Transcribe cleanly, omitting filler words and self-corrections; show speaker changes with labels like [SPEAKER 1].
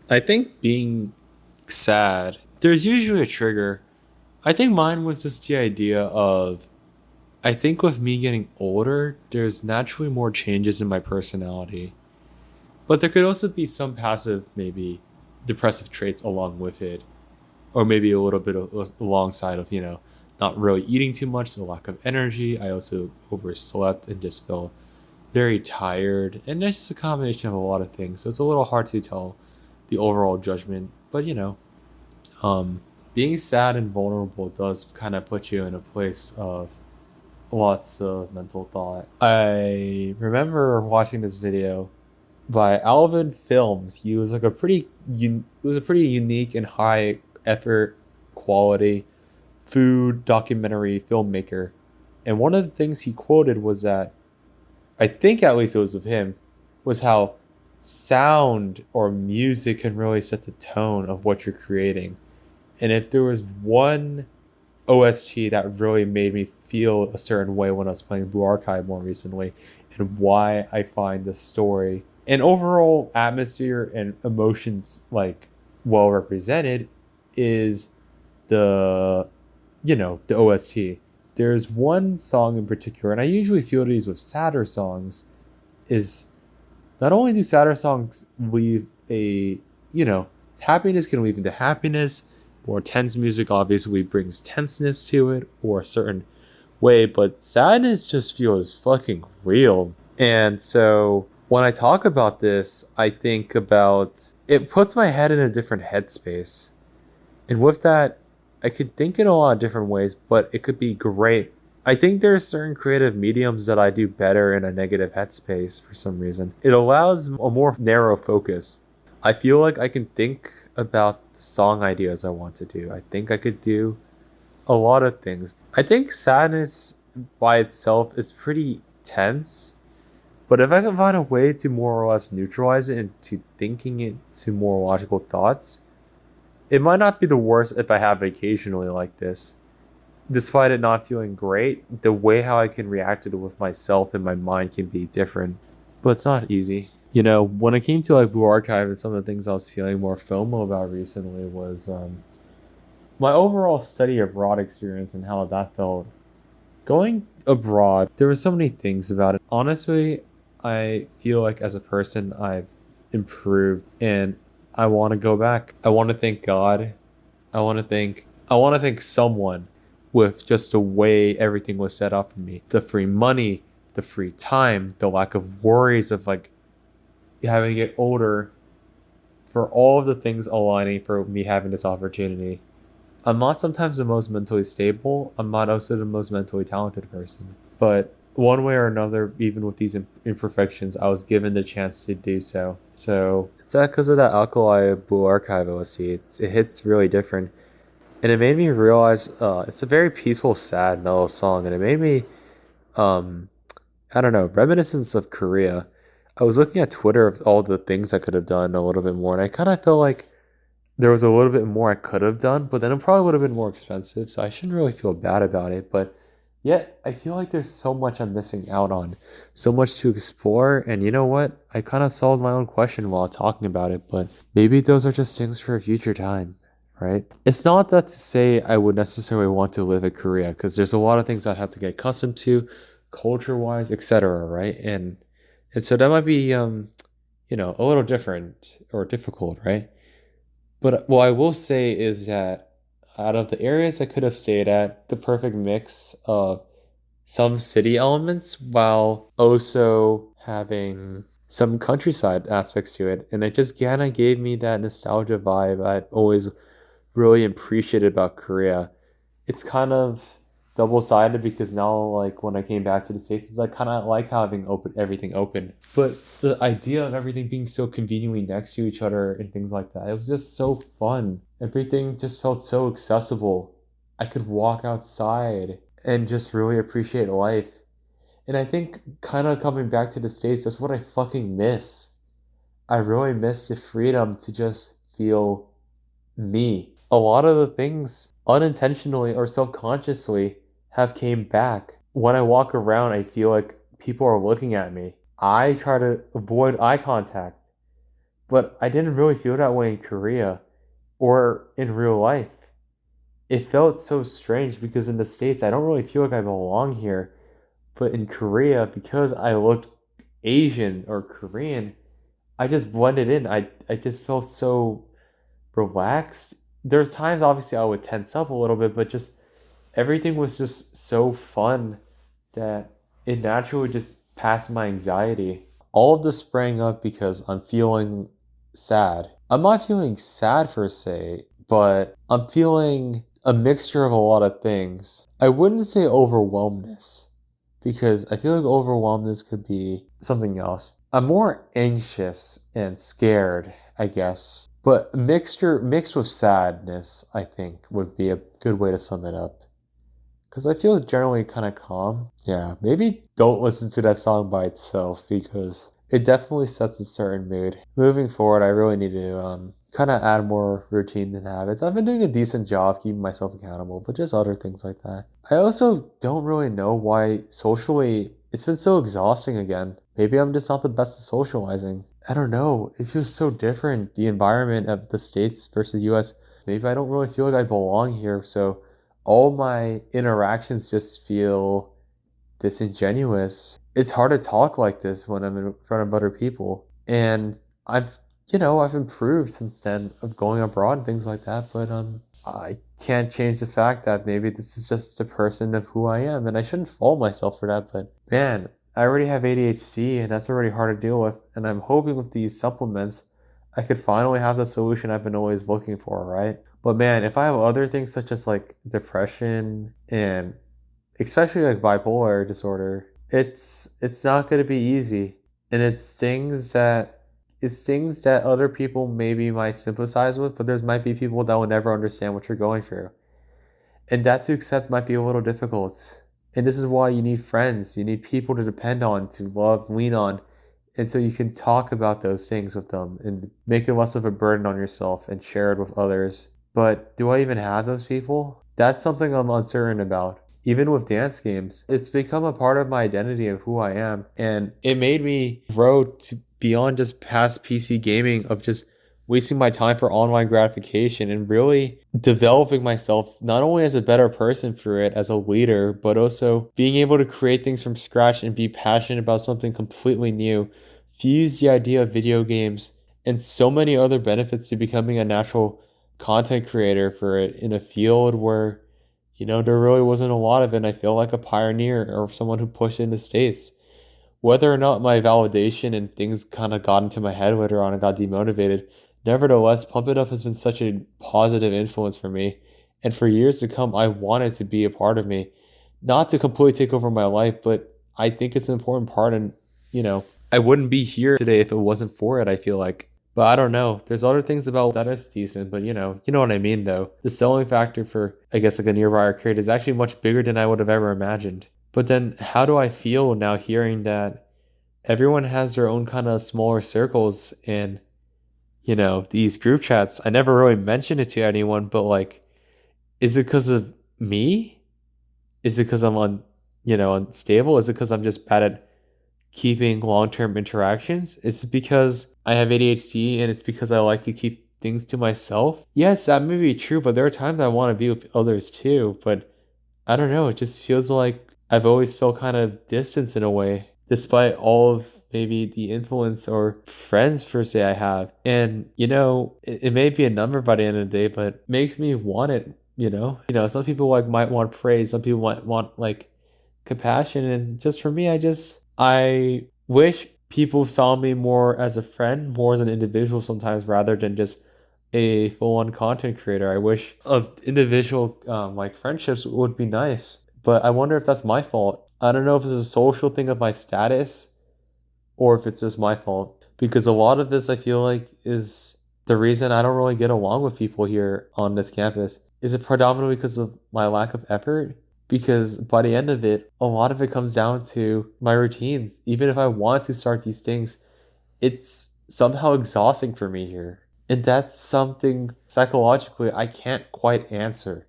[SPEAKER 1] I think being sad, there's usually a trigger. I think mine was just the idea of, I think with me getting older, there's naturally more changes in my personality. But there could also be some passive, maybe depressive traits along with it. Or maybe a little bit of, alongside of, not really eating too much, so lack of energy. I also overslept and just felt very tired. And it's just a combination of a lot of things. So it's a little hard to tell the overall judgment. But, um, being sad and vulnerable does kind of put you in a place of lots of mental thought. I remember watching this video by Alvin Films. He was like it was a pretty unique and high effort quality food documentary filmmaker. And one of the things he quoted was that, I think at least it was of him, was how sound or music can really set the tone of what you're creating. And if there was one OST that really made me feel a certain way when I was playing Blue Archive more recently, and why I find the story and overall atmosphere and emotions like well represented, is the the OST. There's one song in particular, and I usually feel these with sadder songs, is not only do sadder songs leave a, happiness can leave into happiness, more tense music obviously brings tenseness to it or a certain way, but sadness just feels fucking real. And so when I talk about this, I think about it puts my head in a different headspace. And with that, I could think in a lot of different ways, but it could be great. I think there are certain creative mediums that I do better in a negative headspace for some reason. It allows a more narrow focus. I feel like I can think about the song ideas I want to do. I think I could do a lot of things. I think sadness by itself is pretty tense, but if I can find a way to more or less neutralize it into thinking it to more logical thoughts, it might not be the worst if I have occasionally like this. Despite it not feeling great, the way how I can react to it with myself and my mind can be different. But it's not easy. When it came to like Blue Archive and some of the things I was feeling more FOMO about recently was my overall study abroad experience and how that felt. Going abroad, there were so many things about it. Honestly, I feel like as a person, I've improved and I want to go back. I want to thank God. I want to thank someone with just the way everything was set up for me. The free money, the free time, the lack of worries of like having to get older, for all of the things aligning for me having this opportunity. I'm not sometimes the most mentally stable. I'm not also the most mentally talented person. But one way or another, even with these imperfections, I was given the chance to do so. So it's that because of that Alkaline Blue Archive OST. It hits really different. And it made me realize it's a very peaceful, sad, mellow song. And it made me, um, I don't know, reminiscence of Korea. I was looking at Twitter of all the things I could have done a little bit more. And I kind of felt like there was a little bit more I could have done, but then it probably would have been more expensive. So I shouldn't really feel bad about it. But yet, I feel like there's so much I'm missing out on, so much to explore. And you know what? I kind of solved my own question while talking about it, but maybe those are just things for a future time, right? It's not that to say I would necessarily want to live in Korea, because there's a lot of things I'd have to get accustomed to, culture-wise, etc., right? And so that might be a little different or difficult, right? But what I will say is that out of the areas I could have stayed at, the perfect mix of some city elements while also having some countryside aspects to it. And it just kind of gave me that nostalgia vibe I've always really appreciated about Korea. It's kind of double-sided because now, like, when I came back to the States, it's like kind of like having everything open. But the idea of everything being so conveniently next to each other and things like that, it was just so fun. Everything just felt so accessible. I could walk outside and just really appreciate life. And I think kind of coming back to the States, that's what I fucking miss. I really miss the freedom to just feel me. A lot of the things unintentionally or subconsciously have came back. When I walk around, I feel like people are looking at me. I try to avoid eye contact. but I didn't really feel that way in Korea or in real life. It felt so strange because in the States, I don't really feel like I belong here. But in Korea, because I looked Asian or Korean, I just blended in. I just felt so relaxed. There's times obviously I would tense up a little bit, but just everything was just so fun that it naturally just passed my anxiety. All of this sprang up because I'm feeling sad. I'm not feeling sad per se, but I'm feeling a mixture of a lot of things. I wouldn't say overwhelmness because I feel like overwhelmness could be something else. I'm more anxious and scared, I guess. But mixture mixed with sadness, I think, would be a good way to sum it up. Because I feel generally kind of calm. Yeah, maybe don't listen to that song by itself because it definitely sets a certain mood. Moving forward, I really need to kind of add more routine and habits. I've been doing a decent job keeping myself accountable, but just other things like that. I also don't really know why socially it's been so exhausting again. Maybe I'm just not the best at socializing. I don't know. It feels so different, the environment of the States versus US. Maybe I don't really feel like I belong here, so all my interactions just feel disingenuous. It's hard to talk like this when I'm in front of other people. And I've improved since then of going abroad and things like that, but I can't change the fact that maybe this is just a person of who I am and I shouldn't fault myself for that, but man, I already have ADHD and that's already hard to deal with, and I'm hoping with these supplements I could finally have the solution I've been always looking for, right? But man, if I have other things such as like depression and especially like bipolar disorder, it's not going to be easy. And it's things that other people maybe might sympathize with, but there's might be people that will never understand what you're going through. And that to accept might be a little difficult. And this is why you need friends. You need people to depend on, to love, lean on. And so you can talk about those things with them and make it less of a burden on yourself and share it with others. But do I even have those people? That's something I'm uncertain about. Even with dance games, it's become a part of my identity of who I am. And it made me grow to beyond just past PC gaming of just wasting my time for online gratification and really developing myself not only as a better person for it as a leader, but also being able to create things from scratch and be passionate about something completely new. Fuse the idea of video games and so many other benefits to becoming a natural content creator for it in a field where, there really wasn't a lot of it. And I feel like a pioneer or someone who pushed it in the States. Whether or not my validation and things kind of got into my head later on and got demotivated, nevertheless, Pump It Up has been such a positive influence for me. And for years to come, I want it to be a part of me. Not to completely take over my life, but I think it's an important part. And, I wouldn't be here today if it wasn't for it, I feel like. But I don't know. There's other things about that is decent, but you know what I mean though. The selling factor for I guess like a nearby arcade is actually much bigger than I would have ever imagined. But then how do I feel now hearing that everyone has their own kind of smaller circles and these group chats? I never really mentioned it to anyone, but like, is it because of me? Is it because I'm unstable? Is it because I'm just bad at keeping long-term interactions? Is it because I have ADHD and it's because I like to keep things to myself? Yes, that may be true, but there are times I want to be with others too. But I don't know, it just feels like I've always felt kind of distance in a way, despite all of maybe the influence or friends per se I have. And it may be a number by the end of the day, but it makes me want it. Some people like might want praise, some people might want like compassion, and just for me, I wish people saw me more as a friend, more as an individual sometimes, rather than just a full-on content creator. I wish of individual like friendships would be nice, but I wonder if that's my fault. I don't know if it's a social thing of my status or if it's just my fault, because a lot of this I feel like is the reason I don't really get along with people here on this campus. Is it predominantly because of my lack of effort? Because by the end of it, a lot of it comes down to my routines. Even if I want to start these things, it's somehow exhausting for me here. And that's something psychologically I can't quite answer.